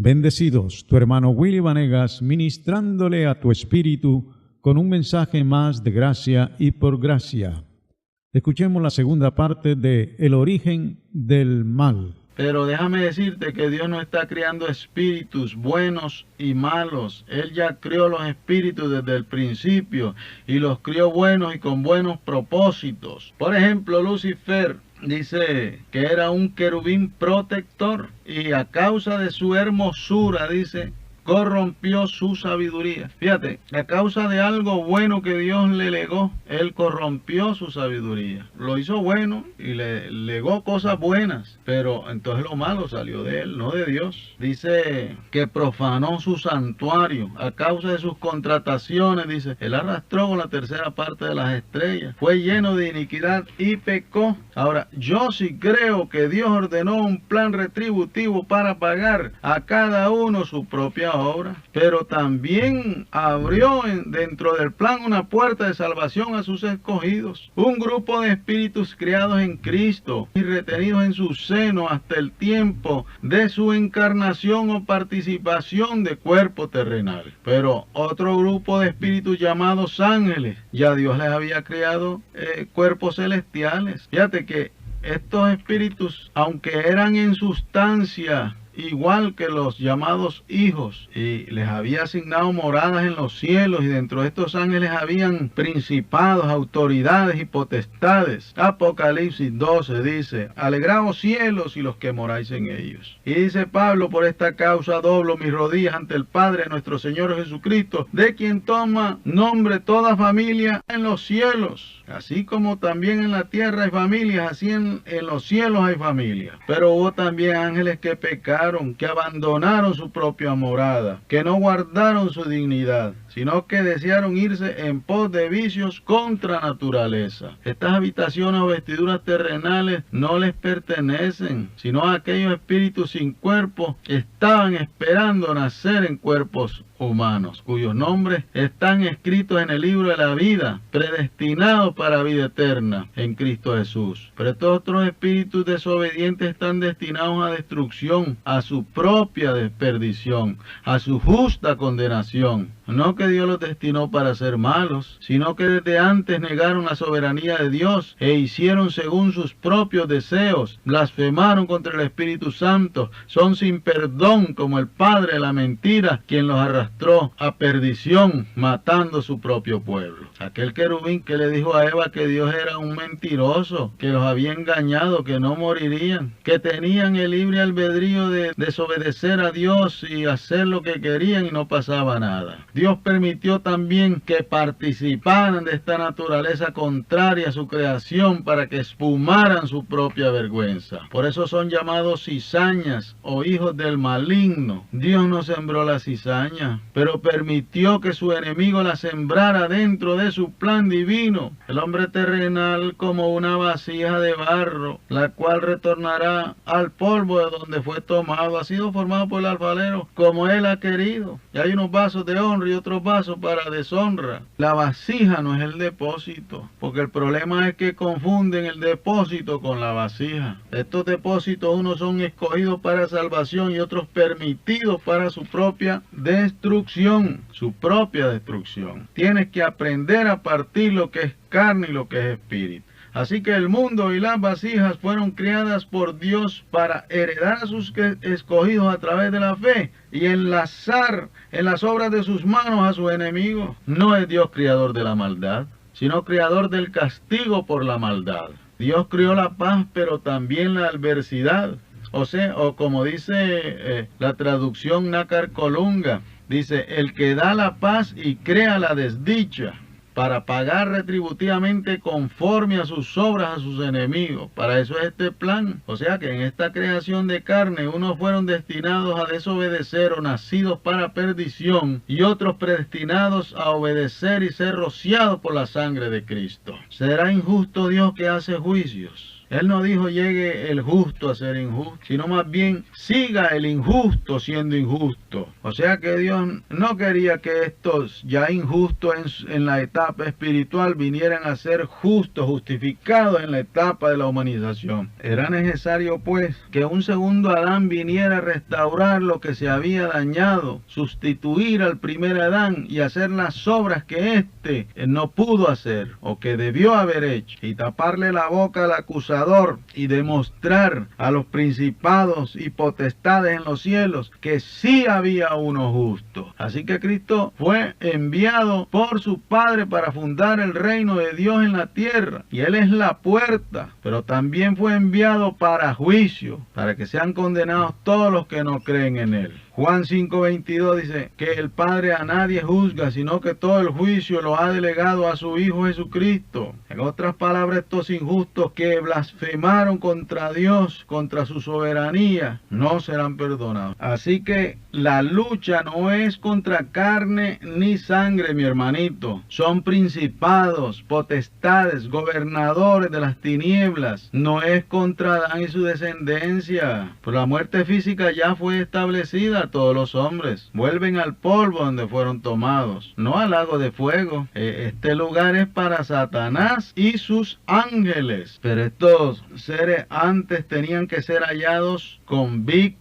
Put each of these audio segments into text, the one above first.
Bendecidos, tu hermano Willy Vanegas, ministrándole a tu espíritu con un mensaje más de gracia y por gracia. Escuchemos la segunda parte de El origen del mal. Pero déjame decirte que Dios no está creando espíritus buenos y malos. Él ya creó los espíritus desde el principio y los creó buenos y con buenos propósitos. Por ejemplo, Lucifer dice que era un querubín protector y a causa de su hermosura, dice, corrompió su sabiduría. Fíjate, a causa de algo bueno que Dios le legó, él corrompió su sabiduría. Lo hizo bueno y le legó cosas buenas, pero entonces lo malo salió de él, no de Dios. Dice que profanó su santuario a causa de sus contrataciones. Dice, él arrastró con la tercera parte de las estrellas, fue lleno de iniquidad y pecó. Ahora, yo sí creo que Dios ordenó un plan retributivo para pagar a cada uno su propia obra, pero también abrió dentro del plan una puerta de salvación a sus escogidos, un grupo de espíritus criados en Cristo y retenidos en su seno hasta el tiempo de su encarnación o participación de cuerpo terrenal. Pero otro grupo de espíritus llamados ángeles, ya Dios les había creado cuerpos celestiales. Fíjate que estos espíritus, aunque eran en sustancia igual que los llamados hijos, y les había asignado moradas en los cielos, y dentro de estos ángeles habían principados, autoridades y potestades. Apocalipsis 12 dice, alegraos cielos y los que moráis en ellos. Y dice Pablo, por esta causa doblo mis rodillas ante el Padre de nuestro Señor Jesucristo, de quien toma nombre toda familia en los cielos. Así como también en la tierra hay familias, así en los cielos hay familias. Pero hubo también ángeles que pecaron, que abandonaron su propia morada, que no guardaron su dignidad, sino que desearon irse en pos de vicios contra naturaleza. Estas habitaciones o vestiduras terrenales no les pertenecen, sino a aquellos espíritus sin cuerpo que estaban esperando nacer en cuerpos humanos, cuyos nombres están escritos en el libro de la vida, predestinados para vida eterna en Cristo Jesús. Pero estos otros espíritus desobedientes están destinados a destrucción, a su propia desperdición, a su justa condenación. No que Dios los destinó para ser malos, sino que desde antes negaron la soberanía de Dios e hicieron según sus propios deseos, blasfemaron contra el Espíritu Santo, son sin perdón como el padre de la mentira, quien los arrastró a perdición, matando su propio pueblo. Aquel querubín que le dijo a Eva que Dios era un mentiroso, que los había engañado, que no morirían, que tenían el libre albedrío de desobedecer a Dios y hacer lo que querían y no pasaba nada. Dios permitió también que participaran de esta naturaleza contraria a su creación para que espumaran su propia vergüenza. Por eso son llamados cizañas o hijos del maligno. Dios no sembró la cizaña, pero permitió que su enemigo la sembrara dentro de su plan divino. El hombre terrenal como una vasija de barro, la cual retornará al polvo de donde fue tomado. Ha sido formado por el alfarero como él ha querido. Y hay unos vasos de honra y otros vasos para deshonra. La vasija no es el depósito, porque el problema es que confunden el depósito con la vasija. Estos depósitos, unos son escogidos para salvación y otros permitidos para su propia destrucción. Su propia destrucción. Tienes que aprender a partir lo que es carne y lo que es espíritu. Así que el mundo y las vasijas fueron creadas por Dios para heredar a sus escogidos a través de la fe y enlazar en las obras de sus manos a sus enemigos. No es Dios creador de la maldad, sino creador del castigo por la maldad. Dios creó la paz, pero también la adversidad. O como dice la traducción Nácar Colunga, dice, el que da la paz y crea la desdicha, para pagar retributivamente conforme a sus obras a sus enemigos. Para eso es este plan. O sea que en esta creación de carne, unos fueron destinados a desobedecer o nacidos para perdición, y otros predestinados a obedecer y ser rociados por la sangre de Cristo. ¿Será injusto Dios que hace juicios? Él no dijo llegue el justo a ser injusto, sino más bien siga el injusto siendo injusto. O sea que Dios no quería que estos ya injustos en la etapa espiritual vinieran a ser justos, justificados en la etapa de la humanización. Era necesario pues que un segundo Adán viniera a restaurar lo que se había dañado, sustituir al primer Adán y hacer las obras que éste no pudo hacer o que debió haber hecho, y taparle la boca al acusador y demostrar a los principados y potestades en los cielos que sí había uno justo. Así que Cristo fue enviado por su Padre para fundar el reino de Dios en la tierra, y Él es la puerta, pero también fue enviado para juicio, para que sean condenados todos los que no creen en Él. Juan 5:22 dice que el Padre a nadie juzga, sino que todo el juicio lo ha delegado a su Hijo Jesucristo. En otras palabras, estos injustos que blasfemaron contra Dios, contra su soberanía, no serán perdonados. Así que la lucha no es contra carne ni sangre, mi hermanito. Son principados, potestades, gobernadores de las tinieblas. No es contra Adán y su descendencia. Por la muerte física ya fue establecida. Todos los hombres vuelven al polvo donde fueron tomados, no al lago de fuego. Este lugar es para Satanás y sus ángeles, pero estos seres antes tenían que ser hallados convictos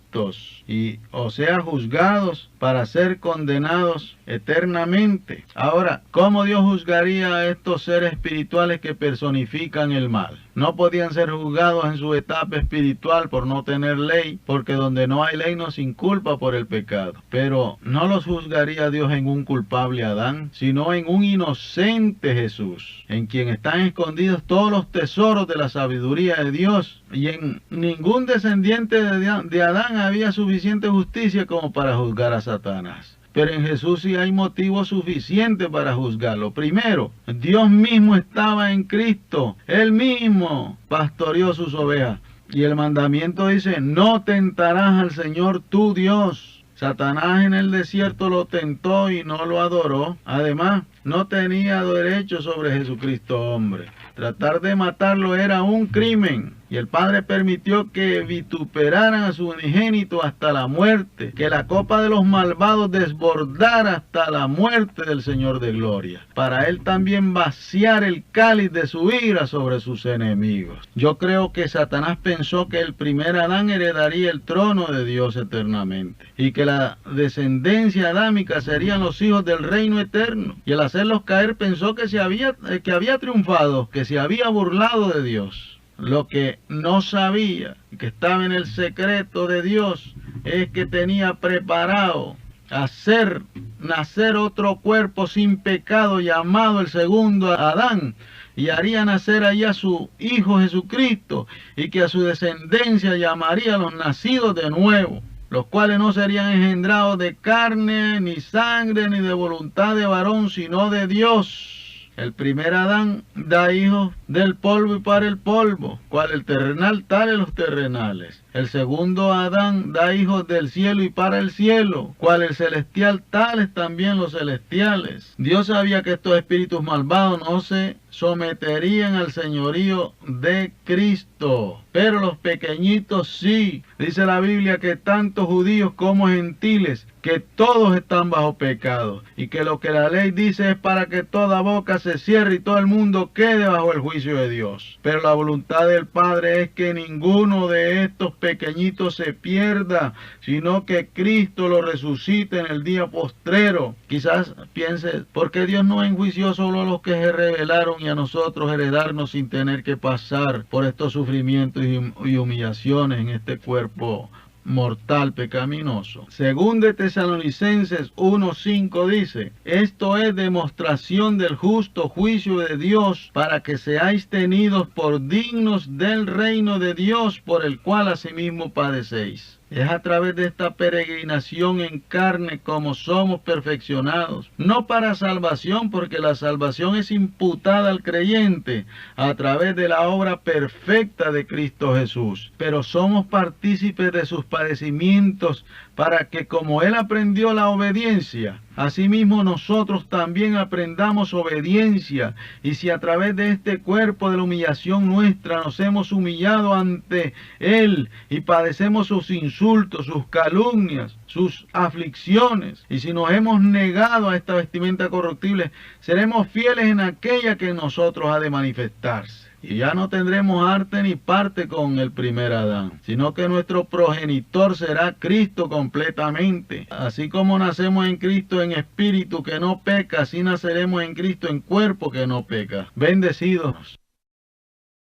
y o sea juzgados para ser condenados eternamente. Ahora, ¿cómo Dios juzgaría a estos seres espirituales que personifican el mal? No podían ser juzgados en su etapa espiritual por no tener ley, porque donde no hay ley no se inculpa por el pecado. Pero no los juzgaría Dios en un culpable Adán, sino en un inocente Jesús, en quien están escondidos todos los tesoros de la sabiduría de Dios, y en ningún descendiente de Adán había suficiente justicia como para juzgar a Satanás. Pero en Jesús sí hay motivo suficiente para juzgarlo. Primero, Dios mismo estaba en Cristo. Él mismo pastoreó sus ovejas. Y el mandamiento dice, no tentarás al Señor tu Dios. Satanás en el desierto lo tentó y no lo adoró. Además, no tenía derecho sobre Jesucristo hombre. Tratar de matarlo era un crimen. Y el Padre permitió que vituperaran a su unigénito hasta la muerte, que la copa de los malvados desbordara hasta la muerte del Señor de gloria, para Él también vaciar el cáliz de su ira sobre sus enemigos. Yo creo que Satanás pensó que el primer Adán heredaría el trono de Dios eternamente, y que la descendencia adámica serían los hijos del reino eterno, y al hacerlos caer pensó que había triunfado, que se había burlado de Dios. Lo que no sabía, que estaba en el secreto de Dios, es que tenía preparado hacer nacer otro cuerpo sin pecado llamado el segundo Adán, y haría nacer allí a su Hijo Jesucristo, y que a su descendencia llamaría a los nacidos de nuevo, los cuales no serían engendrados de carne, ni sangre, ni de voluntad de varón, sino de Dios. El primer Adán da hijos del polvo y para el polvo, cual el terrenal, tales los terrenales. El segundo Adán da hijos del cielo y para el cielo, cual el celestial, tales también los celestiales. Dios sabía que estos espíritus malvados no se someterían al señorío de Cristo, pero los pequeñitos sí. Dice la Biblia que tanto judíos como gentiles, que todos están bajo pecado, y que lo que la ley dice es para que toda boca se cierre y todo el mundo quede bajo el juicio de Dios. Pero la voluntad del Padre es que ninguno de estos pequeñitos se pierda, sino que Cristo lo resucite en el día postrero. Quizás piense, ¿por qué Dios no enjuició solo a los que se rebelaron y a nosotros heredarnos sin tener que pasar por estos sufrimientos y humillaciones en este cuerpo mortal pecaminoso? Según de Tesalonicenses 1:5 dice, esto es demostración del justo juicio de Dios, para que seáis tenidos por dignos del reino de Dios, por el cual asimismo padecéis. Es a través de esta peregrinación en carne como somos perfeccionados, no para salvación, porque la salvación es imputada al creyente a través de la obra perfecta de Cristo Jesús, pero somos partícipes de sus padecimientos para que como Él aprendió la obediencia, asimismo nosotros también aprendamos obediencia. Y si a través de este cuerpo de la humillación nuestra nos hemos humillado ante Él y padecemos sus insultos, sus calumnias, sus aflicciones, y si nos hemos negado a esta vestimenta corruptible, seremos fieles en aquella que en nosotros ha de manifestarse. Y ya no tendremos arte ni parte con el primer Adán, sino que nuestro progenitor será Cristo completamente. Así como nacemos en Cristo en espíritu que no peca, así naceremos en Cristo en cuerpo que no peca. Bendecidos.